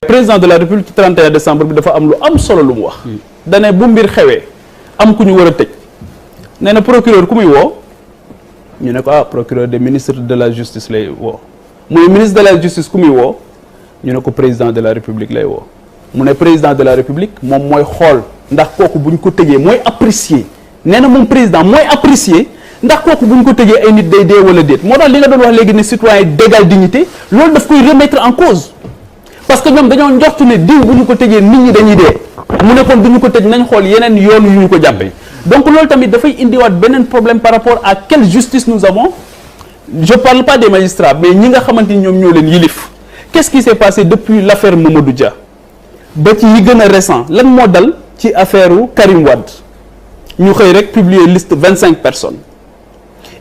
président de la république ci 31 décembre bi dafa am lu am solo lu mu wax. dane bu mbir xewee am ku ñu war a tëj nee na procureur ku muy woo ñu ne ko procureur des ministres de la justice lay woo muy ministre de la justice ku muy woo ñu ne ko président de la république lay woo mu ne président de la république moom mooy xool ndax kooku bu ñu ko tëjee mooy apprécier nee na moom président mooy apprécier ndax kooku bu ñu ko tëjee ay nit day dee wala déet moo tax li nga doon wax léegi ne citoyen d'égale dignité loolu daf koy remettre en cause parce que ñoom dañoo njortu ne diw bu ñu ko tëjee nit ñi dañuy dee mu ne kon du ñu ko tëj nañ xool yeneen yoon yu ñu ko jàppee donc loolu tamit dafay indiwaat beneen problème par rapport à quelle justice nous avons je parle pas des magistrats mais ñi nga xamante ni ñoom ñoo leen yilif qu'est-ce qui s'est passé depuis l'affaire Mamadou Dia ba ci yi gën a récent lan moo dal ci affaire Karim Wade ñu xëy rek publier liste 25 personnes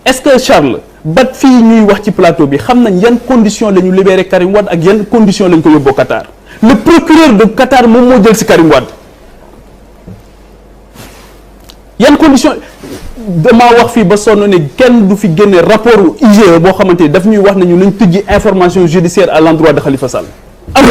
est-ce que Charles ba fii ñuy wax ci plateau bi xam nañ yan conditions la ñu libéré Karim Wade ak yan conditions la ñu ko yóbboo Qatar le procureur de Qatar moom moo jël si Karim Wade yan conditions damaa wax fii ba sonn ne kenn du fi génne rapport IGE boo xamante ni daf ñuy wax nañu nañ tijji information judiciaire à l'endroit de Khalifa Sall amul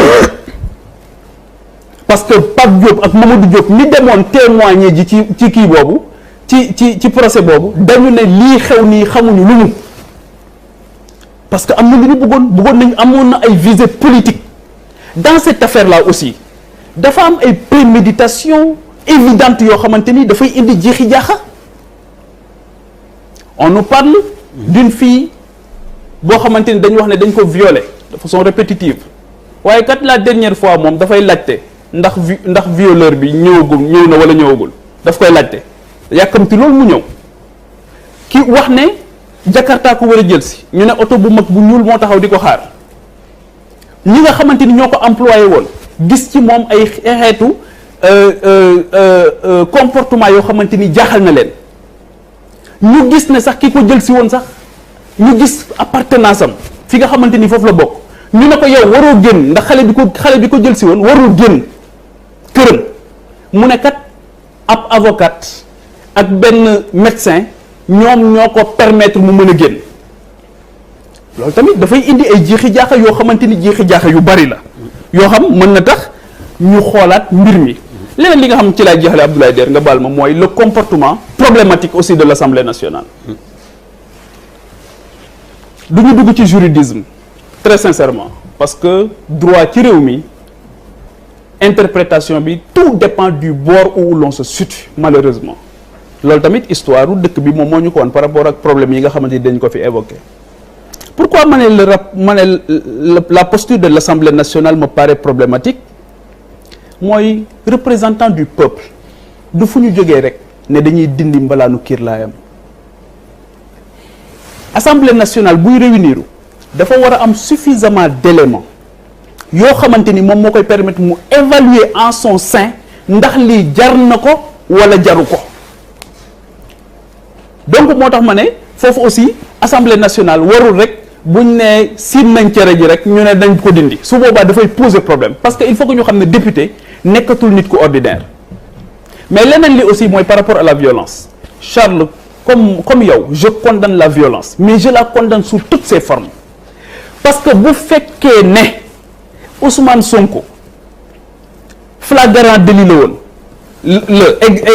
parce que Pape Diop ak Mamadou Diop mi demoon témoigner ji ci kii boobu ci procès boobu dañu ne lii xew nii xamuñu lu mu parce que am na lu ñu bëggoon nañu amoon na ay visées politiques dans cette affaire là aussi dafa am ay préméditation évidente yoo xamante ni dafay indi jeexi jaaxa on nous parle d'une fille boo xamante ni dañu wax ne dañ ko violer de façon répétitive waaye kat la dernière fois moom dafay laajte ndax violeur bi ñëw na wala ñëwagul daf koy laajte yàkkamti loolu mu ñëw ki wax ne Jakarta ko war a jël si ñu ne oto bu mag bu ñuul moo taxaw di ko xaar ñi nga xamante ni ñoo ko employé woon gis ci moom ay xeetu comportement yoo xamante ni jaaxal na leen ñu gis ne sax ki ko jël si woon sax ñu gis appartenance am fi nga xamante ni foofu la bokk ñu ne ko yow waroo génn ndax xale bi ko jël si woon warul génn këram mu ne kat ab avocat ak benn médecin ñoom ñoo ko permettre mu mën a génn loolu tamit dafay indi ay jeexi jaaxa yoo xamante ni jeexi jaaxa yu bari la yoo xam mën na tax ñu xoolaat mbir mi leneen li nga xam ci laay jeexale Abdoulaye Der nga baal ma mooy le comportement problématique aussi de l'Assemblée nationale du ñu dugg ci juridisme très sincèrement parce que droit ci réew mi interprétation bi tout dépend du bord où l'on se situe malheureusement loolu tamit histoire u dëkk bi moom moo ñu ko woon par rapport ak problème yi nga xamante ni dañ ko fi évoqué pourquoi ma ne la posture de l'Assemblée nationale me paraît problématique mooy représentant du peuple du fu ñu jógee rek ne dañuy dindi mbalaanu kiirlaayam Assemblée nationale buy réunir dafa war a am suffisamment d'éléments yoo xamante ni moom moo koy permettre mu évaluer en son sein ndax lii jar na ko wala jaru ko donc moo tax ma ne foofu aussi Assemblée nationale warul rek buñ ne siin nañ cere ji rek ñu ne dañ ko dindi su boobaa dafay poser problème parce que il faut que ñu xam ne député nekkatul nit ku ordinaire mais leneen li aussi mooy par rapport à la violence Charles comme yow je condamne la violence mais je la condamne sous toutes ses formes parce que bu fekkee ne Ousmane Sonko flagrant délit la woon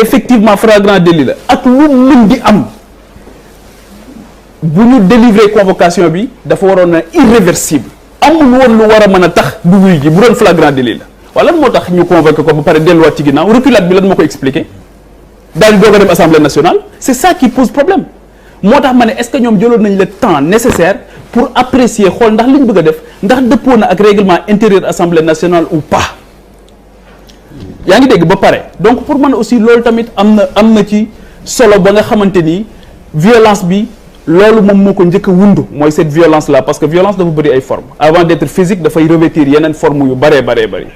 effectivement flagrant délit la ak lu mën di am bu ñu délivrer convocation bi dafa waroon na irréversible amul woon lu war a mën a tax du wuy ji bu doon flagrant délit la wala moo tax ñu convoqué ko ba pare delluwaat ci ginnaaw reculade bi lan moo ko expliqué daal di doog a dem Assemblée nationale c'est ça qui pose problème moo tax ma ne est-ce que ñoom jëloon nañ le temps nécessaire pour apprécier xool ndax li ñu bëgg a def ndax dëppoo na ak règlement intérieur Assemblée nationale ou pas yaa ngi dégg ba pare donc pour man aussi loolu tamit am na ci solo ba nga xamante ni violence bi loolu moom moo ko njëkk a wundu mooy cette violence là parce que violence dafa bëri ay formes avant d'être physique dafay revêtir yeneen formes yu bëree bëri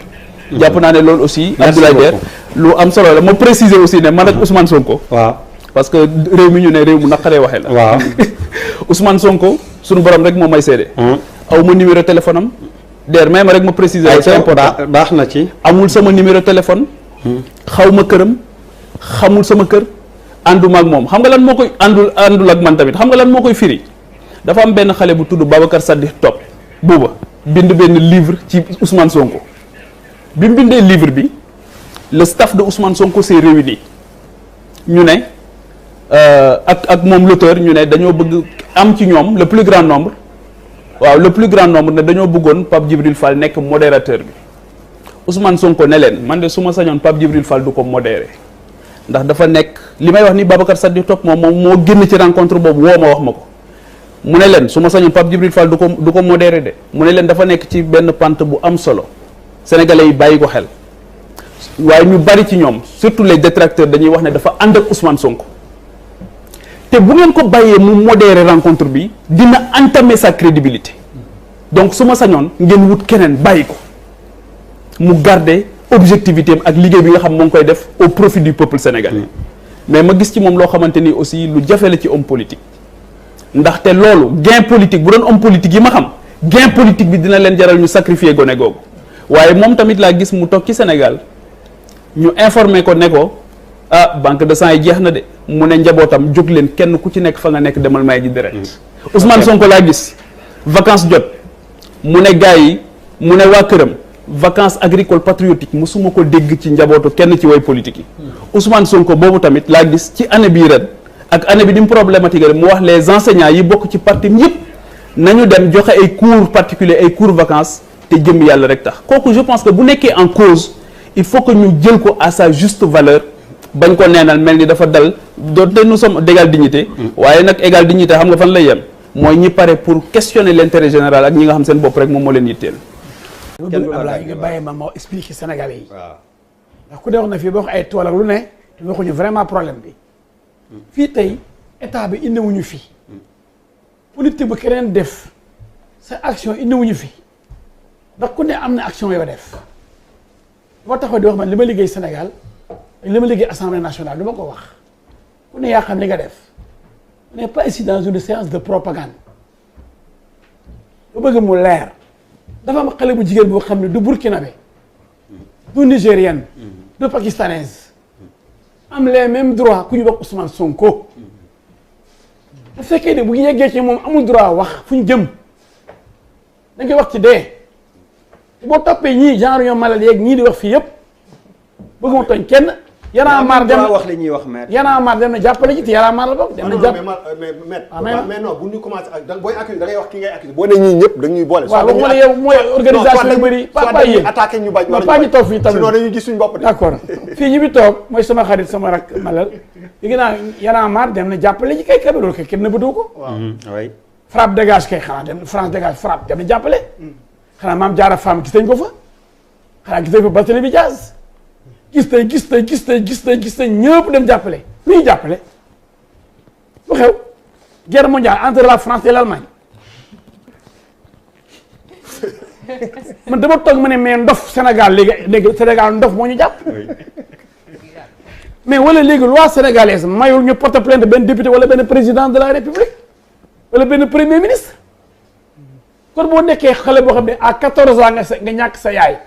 jàpp naa ne loolu aussi Abdoulaye Der lu am solo la ma préciser aussi ne man ak Ousmane Sonko waaw parce que réew mi ñu ne réew mu naqaree waxee la waaw Ousmane Sonko suñu borom rek moo may seede aw ma numéro téléphone am Der may ma rek ma préciser c'est important baax na ci amul sama numéro téléphone xaw ma këram xamul sama kër ànduma ak moom xam nga lan moo koy àndul ak man tamit xam nga lan moo koy firi dafa am benn xale bu tudd Babacar Sadikh Top buuba bind benn livre ci Ousmane Sonko bi mu bindee livre bi le staff de Ousmane Sonko s'est réuni ñu ne ak moom l'auteur ñu ne dañoo bëgg am ci ñoom le plus grand nombre ne dañoo bëggoon Pape Djibril Fall nekk modérateur bi Ousmane Sonko ne leen man de su ma sañoon Pape Djibril Fall du ko modéré ndax dafa nekk li may wax ni Babacar Saddi Top moom moo génn ci rencontre boobu woo ma wax ma ko mu ne leen su ma sañoon Pape Djibril Fall du ko modéré de mu ne leen dafa nekk ci benn pente bu am solo sénégalais yi bàyyi ko xel waaye ñu bari ci ñoom surtout les détracteurs dañuy wax ne dafa ànd ak Ousmane Sonko te bu ngeen ko bàyyee mu modéré rencontre bi dina entamer sa crédibilité donc su ma sañoon ngeen wut keneen bàyyi ko mu garder objectivité am ak liggéey bi nga xam moo ngi koy def au profit du peuple sénégalais mais ma gis ci moom loo xamante ni aussi lu jafe la ci homme politique ndaxte loolu gain politique bu doon homme politique yi ma xam gain politique bi dina leen jaral ñu sacrifier gone googu waaye moom tamit laa gis mu toog ci Sénégal ñu informer ko ne ko banque de sang yi jeex na de mu ne njabootam jóg leen kenn ku ci nekk fa nga nekk demal may ji deret Ousmane Sonko laa gis vacances jot mu ne gars yi mu ne waa këram vacances agricoles patriotiques musuma ko dégg ci njabootu kenn ci way politique yi Ousmane Sonko boobu tamit laa gis ci année bii ren ak année bi ni mu problématique mu wax les enseignants yi bokk ci parti yëpp nañu dem joxe ay cours particuliers ay cours vacances te jëm yàlla rek tax kooku je pense que bu nekkee en cause il faut que ñu jël ko à sa juste valeur bañ ko neenal mel ni dafa dal doonte nous sommes d'égale dignité waaye nag égale dignité xam nga fan lay yem mooy ñi pare pour questionner l'intérêt général ak ñi nga xam seen bopp rek moom moo leen yitteel. kenn du Ablaye nga bàyyi ma moo expliquer Sénégalais yi. waaw ndax ku dee wax na fii ba wax ay tool ak lu ne te waxuñu vraiment problème bi. fii tey état bi indiwuñu fi. politique bu keneen def sa action indiwuñu fi ndax ku ne am na action yoo def. boo taxaw di wax man li ma liggéey Sénégal ak li ma liggéey Assemblée nationale du ma ko wax ku ne yaa xam li nga def on n'est pas ici dans une séance de propagande bu bëgg mu leer dafa am xale bu jigéen boo xam ne du burkinabé du nigérienne du pakistanaise am les mêmes droits ku ñu wax Ousmane Sonko bu fekkee ne bu ñu yeggee ci moom amul droit wax fu ñu jëm dañ koy wax ci dee boo toppee ñii genre ñoom malal yeeg ñii di wax fii yëpp bëgg ma tooñ kenn Y'en a marre dem wax li ñuy wax maître. Y'en a marre dem na jàppale ci te Y'en a marre la bokk dem na jàpp mais non bu ñu commencé ak booy accusé da ngay wax ki ngay accusé boo ne ñii ñëpp dañuy boole. waaw waxuma la yow mooy organisation yu bëri pas yéen attaqué ñu bañ non pas ñu toog fii tamit sinon dañuy gis suñu bopp de. d'accord fii ñu bi toog mooy sama xarit sama rak malal léegi naa Y'en a marre dem na jàppale ci kay kabi loolu kay kenn na bëdu ko oui frappe dégage kay xanaa dem France dégage frappe dem na jàppale xanaa Mame Diarra Fam gis nañ ko fa xanaa gis nañ fa Barthélémy Dias gis nañ ñëpp dem jàppale lu ñuy jàppale lu xew guerre mondiale entre la France et l'Allemagne man dama toog ma ne mais ndof Sénégal léegi Sénégal ndof moo ñu jàpp mais wala léegi loi sénégalaise mayul ñu porter plainte benn député wala benn président de la République wala benn premier ministre kon boo nekkee xale boo xam ne à 14 ans nga ñàkk sa yaay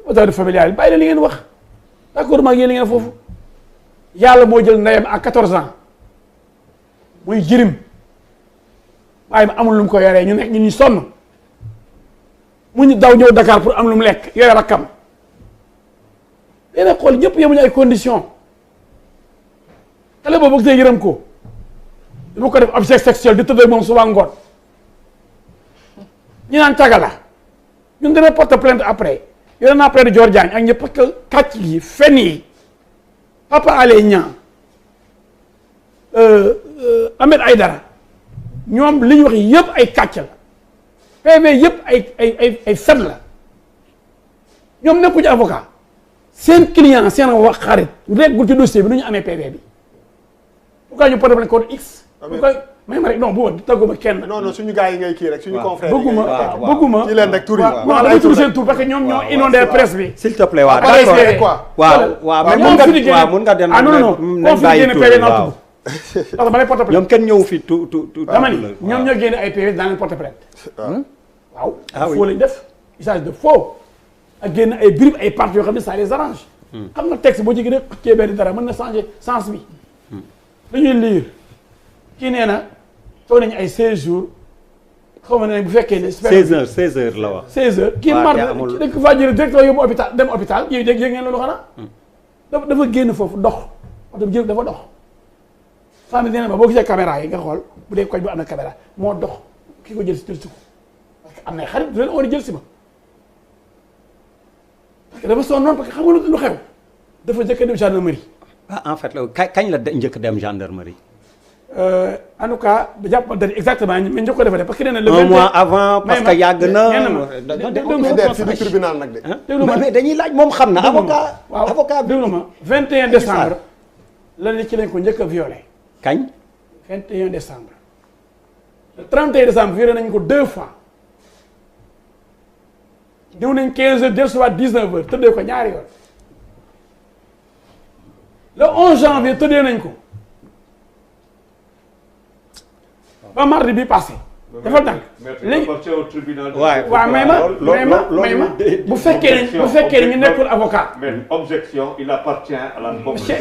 autorité familiale bàyyi la li ngeen wax d'accord maa ngi yéen li ngeen foofu yàlla moo jël ndeyam à 14 ans muy jirim waaye amul lu mu ko yoree ñu nekk ñu sonn mu ñu daw ñëw Dakar pour am lu mu lekk yore rakkam léeg xool ñëpp yemuñu ay conditions xale boobu ak tey yërëm ko dama ko def objet sexuel di tëdd moom suba ngoon ñu naan caga la ñun dana porter plainte après yore naa plainte Dior Diagne ak ñëpp parce que kàcc yi fen yi Papa Alé Niang Ahmed Aïdara ñoom li ñu wax yëpp ay kàcc la PV yëpp ay fen la ñoom nekkuñu avocat seen client seen wax xarit reggul ci dossier bi nu ñu amee PV bi pourquoi ñu porter plainte contre X may ma rek non bu tàgguma kenn. non suñu gars yi ngay kii rek suñu confrère bëgguma ci leen rek tur yi waaw damay tudd seen tur parce que ñoom ñoo inondé presse bi. s'il te plaît waaw d'accord waaw mais mun nga dem nañ bàyyi tur waaw parce que ma lay porter plainte ñoom kenn ñëw fi tu dama ni ñoom ñoo génne ay PV dans leen porter plainte waaw faux lañ def usage de faux ak génn ay bribes ay parties yoo xam ne ça les arrange xam nga texte boo ci gën a xëccee benn dara mën na changer sens bi dañuy lire kii nee na toog nañu ay 16 jours xaw ma ne bu fekkee ne. 16h la wax. 16h kii mar dañ ko faa jëlee directement yóbbu hôpital dem hôpital yéen yëg ngeen loolu xanaa. dafa génn foofu dox oto bi jël dafa dox. femme bi nee na ma boo gisee caméra yi nga xool bu dee koñ bu am na caméra moo dox ki ko jël si ko parce que am na xarit du leen war a jël si ma. parce que dafa sonnoon parce que xam nga lu xew dafa njëkk a dem gendarmerie. En fait kañ la njëkk dem gendarmerie. En tout cas jàpp ma dara exactement mais njëkk ko defee parce que nee na le 1 mois avant parce que yàgg na. ci tribunal nag de. déglu ma mais dañuy laaj moom xam na. avocat avocat bi déglu ma 21 décembre. la ne ci lañ ko njëkk a violé. kañ. 21 décembre. le 31 décembre violé nañ ko 2 fois. ñëw nañ 15 heures jël soit 19 heures tëddee ko ñaari yoon. le 11 janvier tëddee nañ ko. ba mardi bi passé. dafa dànk léegi waaw may ma bu fekkee ne ñu nekkul avocat. mais objection il appartient à la communauté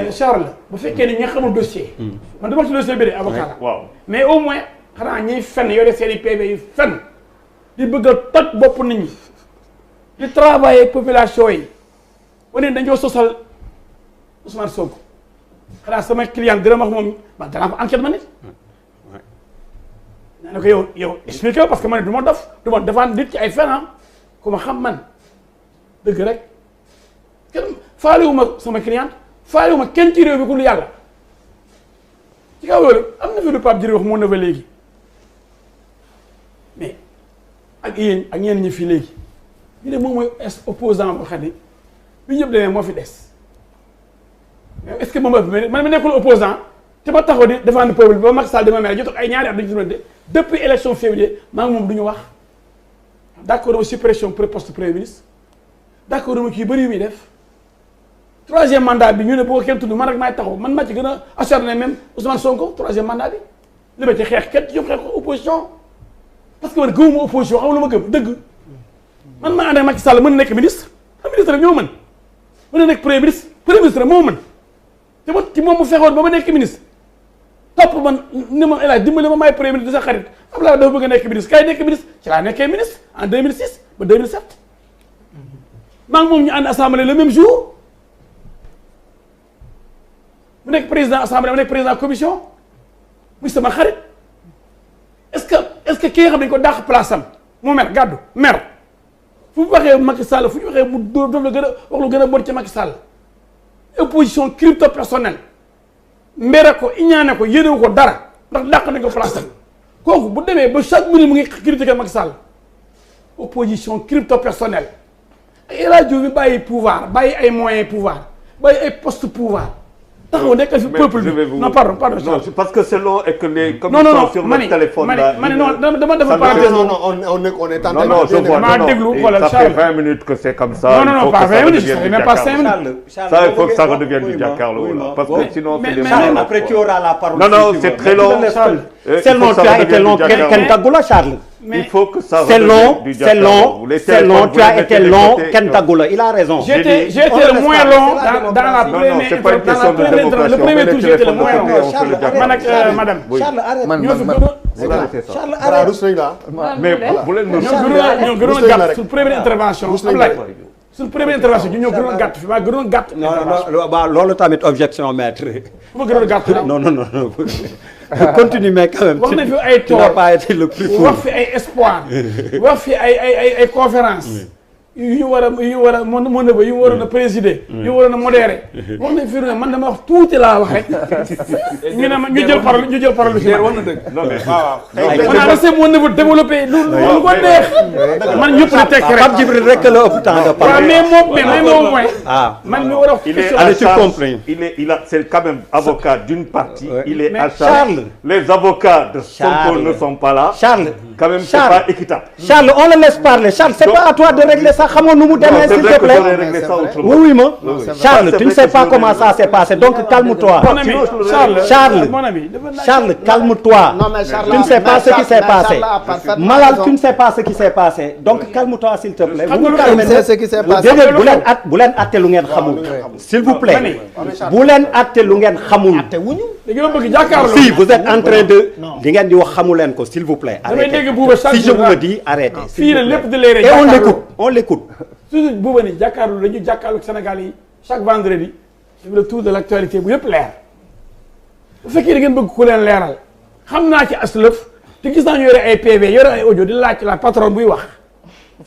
de Charles bu fekkee ne ñi nga xamul dossier. man dama ci dossier bi de avocat la. waaw mais au moins xanaa ñiy fenn yore seen i PV yu fenn di bëgg a toj bopp nit ñi di travailler population yi wane dañoo sosal Ousmane Sonko xanaa sama client dina wax moom man danaa ko enquête ma nit. nee na ko yow expliqué parce que man du ma dof du ma defaan nit ci ay fen ku ma xam man dëgg rek kenn faaliwuma sama client faaliwuma kenn ci réew bi ku lu yàlla ci kaw loolu am na fi lu Pape Djibril wax moo ne fa léegi mais ak yéen ak ñenn ñi fii léegi ñu ne moom mooy opposant boo xam ne bi ñëpp demee moo fi des mais est-ce que moom man mi nekkul opposant te ma taxaw di défendre peuple bi ba Macky Sall dama mel jot ay ñaari at duñu ci depuis élection février maa ngi moom du ñu wax d'accord dama suppression poste premier ministre d'accord dama kii bëri yu muy def 3e mandat bi ñu ne boo kenn tudd man rek maay taxaw man maa ci gën a acharné même Ousmane Sonko 3e mandat bi li ma ci xeex kenn ci ñoom xeex ko opposition parce que man gëmuma opposition xam nga lu ma gëm dëgg man maa ànd ak Macky Sall mën na nekk ministre ministre rek ñoo mën na nekk premier ministre moo mën te ma ci moom mu fexoon ba ma nekk ministre topp man ni ma El Hadj dimbali ma maay premier ministre di sa xarit Abdoulaye dafa bëgg a nekk ministre kay nekk ministre ci laa nekkee ministre en 2006 ba 2007 maa ngi moom ñu ànd assemblée le même jour mu nekk président assemblée ma nekk président commission muy sama xarit est-ce que ki nga xam ne dañu ko dàq place am mu mer gàddu mer fu mu waxee Macky Sall fu ñu waxee mu dóor daf la gën a wax lu gën a bon ci Macky Sall opposition crypto personnelle mbere ko iñaane ko yéenewu ko dara ndax dàq nañ ko place am kooku bu demee ba chaque minute mu ngi critiquer Macky Sall opposition crypto personnelle ay rajo bi bàyyi pouvoir bàyyi ay moyens pouvoir bàyyi ay poste pouvoir taxaw nekkal fi peuple bi non pardon non parce que c'est long et que les commissions sur le téléphone là non dama defa parenthèse on est en train non je vois maa déglu xoolal ça fait 20 minutes que c'est comme ça non pas 20 minutes ça fait même pas 5 minutes ça il faut que ça redevienne du jàkkaarloo parce que sinon c'est des Charles après tu auras la parole. non c'est très long c'est long tu as été long kenn tàggu la Charles. il faut que ça c'est long tu as été long kenn tàggu la il a raison. j'ai été le moins long dans la première le premier tour j'étais le moins long man ak madame Charles arrête Charles arrête mais bu leen ñoo gënoon gàtt sur première intervention sur première intervention ñoo gënoon gàtt fi maa gënoon gàtt non loolu tamit objection maître fu ma gënoon gàtt non continue mais quand même wax na fi ay tu n'as pas été le plus fou wax fi ay espoir wax fi ay conférence yu ñu war a mon neveu yu waroon a présider yu waroon a modérer wax nañ fi ne man dama wax tuuti laa wax rek ñu ne ma ñu jël parole bi wax na dëgg non mais waaw on a laissé mon neveu développer lu ko neex man ñëpp na tekk rek Pape Djibril rek la ëpp temps de parole mais moom mooy man mi war a il a c'est quand même avocat d'une partie il est à charge Charles les avocats de Sonko ne sont pas là Charles quand même c'est pas équitable Charles on le laisse parler Charles c'est pas à toi de régler ça xamoo nu mu demee s'il te plaît oui ma Charles tu ne sais pas comment ça s'est passé donc calme-toi Charles calme-toi tu ne sais pas ce qui s'est passé Malal tu ne sais pas ce qui s'est passé donc calme-toi s'il te plaît vous calmez déedéet bu leen atte lu ngeen xamul s'il vous plaît bu leen atte lu ngeen xamul si vous êtes en train de li ngeen di wax xamu leen ko s'il vous plaît. damay arrêtez dégg Bouba chaque si je jour vous le dis arrêtez. fii la lépp di leeree. et on l'écoute. toujours Bouba ni jàkkaarloo dañu jàkkaarloo Sénégal yi chaque vendredi sur le tour de l'actualité bu yëpp leer bu fekkee da ngeen bëgg ku leen leeral xam naa ci aslëf te gis naa ñu yore ay PV yore ay audio di laaj la patron buy wax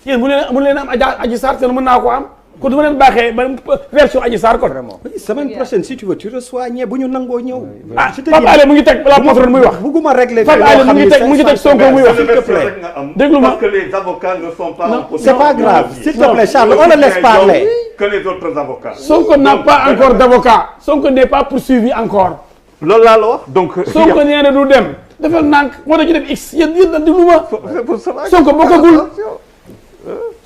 yéen mu leen am Adji Sarr te mën naa ko am kon du ma leen baaxee ba version Adji Sarr kon. oui semaine prochaine si tu veux tu reçois ñee bu ñu nangoo ñëw. ah Pape Alé mu ngi teg la patron muy wax. bugguma régler Pape Alé mu ngi teg Sonko muy wax. s'il te plaît. déglu ma Parce que les avocats ne sont pas en c'est pas grave s'il te plaît Charles on le laisse parler. que les autres avocats. Sonko n'a pas encore d'avocat. Sonko n'est pas poursuivi encore. loolu laa la wax donc. Sonko nee na du dem. dafa nànk moo tax ñu dem x yéen déglu ma. pour cela. Sonko bokkagul.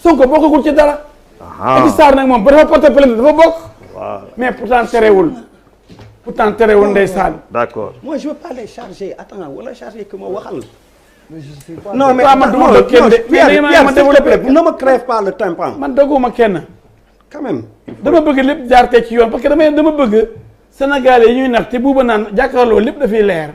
Sonko bokkagul ci dara. Adji Sarr nag moom ba dafa porter plainte dafa bokk. mais pourtant terewul ndeysaan. d'accord. moi je veux pas les charger attends wala charger que ma waxal. non mais man du ma dog kenn de. Pierre s'il te plaît ne me crève pas le tympan. man doguma kenn. quand même. dama bëgg lépp jaar te ci yoon parce que dama bëgg Sénégalais yi ñuy nax te buuba naan jàkkaarloo lépp dafay leer.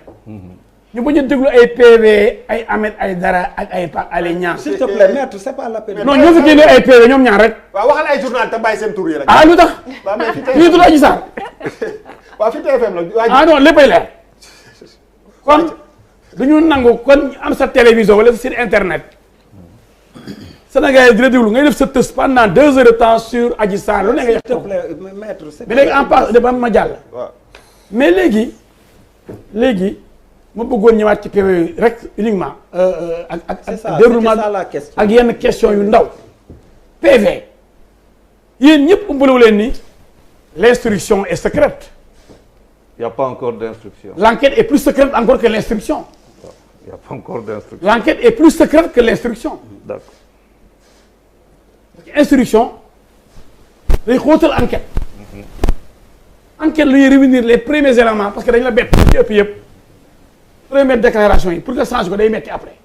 ñu bañ a déglu ay PV ay Ahmed Aïdara ak ay Pape Alé Niang. s'il te plaît maître c'est pas la peine. non ñoo fi génne ay PV ñoom ñaar rek. waaw waxal ay journal te bàyyi seen tur yi rek. ah lu tax. waaw mais fi ñu tudd Adji Sarr. waaw fi TFM la. ah non léppay leer. kon duñu nangu kon am sa télévision wala sa site internet. Sénégal yi di la déglu ngay def sa tës pendant 2 heures de temps sur Adji Sarr lu ne nga s'il te plaît maître. mais léegi en passe de ba ma jàll. mais léegi ma bëggoon ñëwaat ci PV yooyu rek uniquement. ak déroulement ak yenn question yu ndaw. PV yéen ñëpp umbalewu leen ni l'instruction est secrète. il y a pas encore d'instruction. L'enquête est plus secrète encore que l'instruction. il y a pas encore d'instruction. L'enquête est plus secrète que l'instruction. d'accord. Instruction day xóotal enquête. Enquête lu ñuy réunir les premiers éléments parce que dañ la bett ci ëpp yëpp. Première déclaration yi pour que change ko day metti après.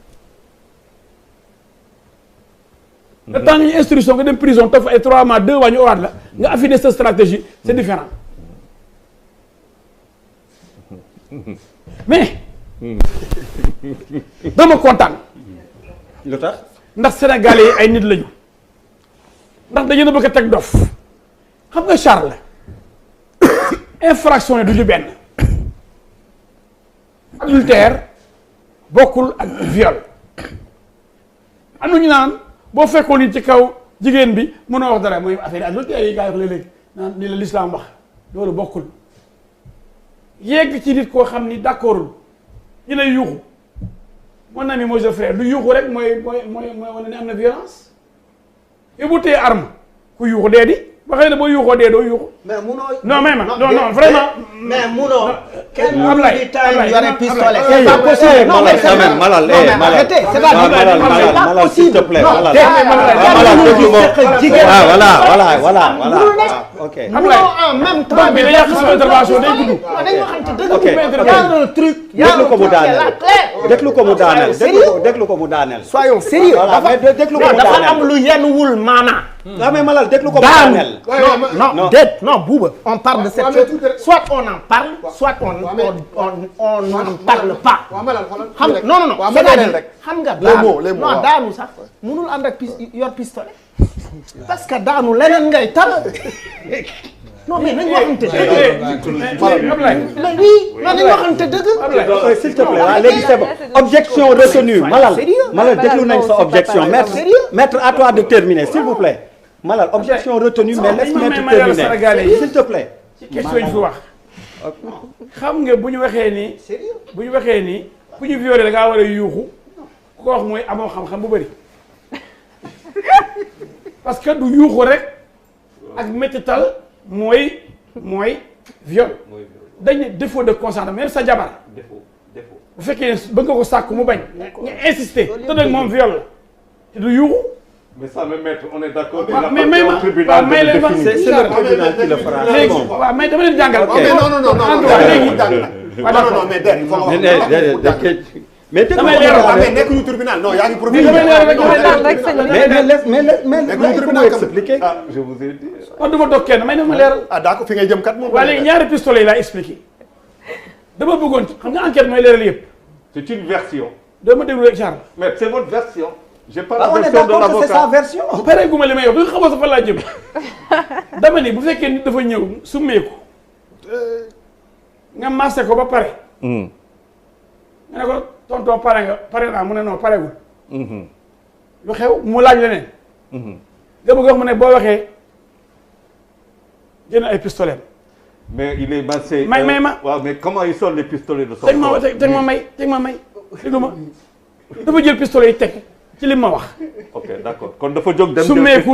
le temps ñu instruction nga dem prison toog fa ay 3 mois 2 mois ñu owaat la nga affiner sa stratégie c'est différent. mais dama kontaan. lu tax. ndax Sénégalais yi ay nit lañu. ndax dañu ne bëgg a teg dof xam nga Charles infraction yi du ñu benn adultère bokkul ak viol am na ñu naan boo fekkoon ni ci kaw jigéen bi mënoo wax dara mooy affaire adultère yi gaa yi wax léeg-léeg naan ni la l'islam wax loolu bokkul yegg ci nit koo xam ni d'accordul ñu ne yuuxu mon ami mooy sa frère du yuuxu rek mooy wane ne am na violence yow bu téye arme ku yuuxu dee di ba xëy na boo yuuxoo dee doo yuuxu. mais munoo. non mais non vraiment. mais munoo. kenn Ablaye di taay yore pistolet. c'est pas possible. non mais c'est pas Malal arrêtez, c'est pas Malal s'il te plaît. non Malal déglu ma. voilà. ok. munoo en même temps. mais dañuy yàq sama intervention day gudd. dañu waxante dëgg. ok y a un truc. déglu ko mu daaneel. déglu ko mu daaneel. déglu ko mu daaneel. soyons sérieux. voilà mais déglu ko mu dafa daaneel. am lu yenuwul maana. ah mais Malal déglu ko mu daaneel. non déet non Bouba on parle de cette chose soit on en parle soit on n'en parle pas xam nga non c'est-à-dire xam nga daanu non daanu sax mënul ànd ak yor pistolet parce que daanu leneen ngay tal non mais nañu waxante dëgg oui non nañu waxante dëgg s'il te plaît waaw léegi c'est bon objection retenue Malal déglu nañ sa objection maître à toi de terminer s'il vous plaît Malal objection retenue mais laisse maître terminer s'il te plaît ci question yi fi wax xam nga bu ñu waxee ni ku ñu violé da ngaa war a yuuxu ku ko wax mooy amoo xam-xam bu bëri parce que du yuuxu rek ak métital mooy viol dañ ne défaut de consentement même sa jabar bu fekkee ne bëgg nga ko sàkk mu bañ nga insister te nag moom viol la te du yuuxu. mais ça me maître on est d'accord. mais may ma may leen ma c'est le tribunal qui le fera. léegi waaw mais dama leen jàngal. non mais mais damay leeral mais nekkuñu tribunal non yaa ngi mais expliquer. ah je vous ai dit. man du ma dog kenn may na ma leeral. ah d'accord fi ngay jëm kat moom. waaye léegi ñaari pistolet yi laa expliqué dama bëggoon xam nga enquête mooy leeral yëpp C'est une version. dama déglu rek Charles. Mais c'est votre version. J'ai pas on la est version de d'accord que c'est sa l'avocat. version. pare gu ma li may wax du xamoo sa fan laa jëm dama ni bu fekkee nit dafa ñëw summeeku nga massé ko ba pare. nga ne ko tonton pare nga pare naa mu ne non paregul. lu xew mu laaj leneen. nga bëgg wax mu ne boo waxee jënd ay pistolet. Mais il est massé. may ma. waaw mais comment ils sont les pistolets de son corps. teg ma may déglu ma dafa jël pistolet yi teg ci li ma wax. ok d'accord kon dafa jóg dem summeeku